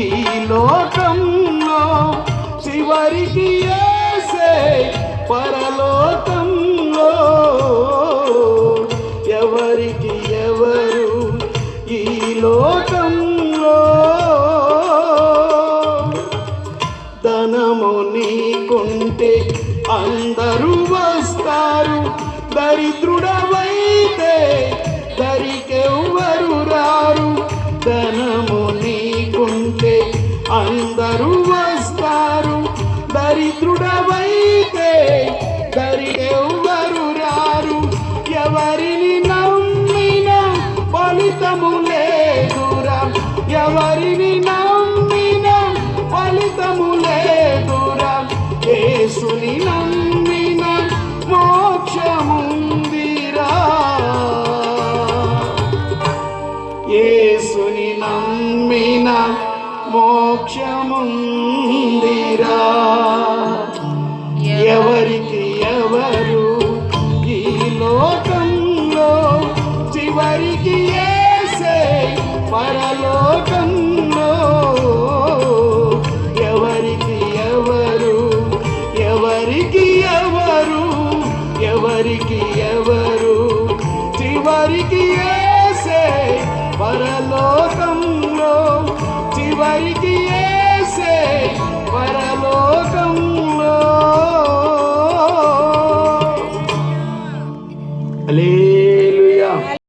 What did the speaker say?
ఈ లోకంలో చివరికి యేసే పరలోకంలో. ఎవరికి ఎవరు ఈ లోకంలో. ధనము నీకుంటే అందరూ వస్తారు, దరిద్రుడవైతే దరికెవ్వరు రారు. ధనము నీకుంటే అందరూ వస్తారు, దరిద్రుడవైతే దరికెవ్వరు రారు. ఎవరిని నమ్మినా ఫలితము లేదురా, ఎవరిని నమ్మినా ఫలితము లేదురా. యేసుని నమ్మిన మోక్షముందిరా, యేసుని నమ్మిన మోక్షముందిరా. ఎవరికి ఎవరు ఈ లోకంలో చివరికి యేసే పరలోకంలో. ఎవరికి ఎవరు ఎవరికి ఎవరు ఎవరికి ఎవరు చివరికి యేసే పరలోకంలో. చివరికి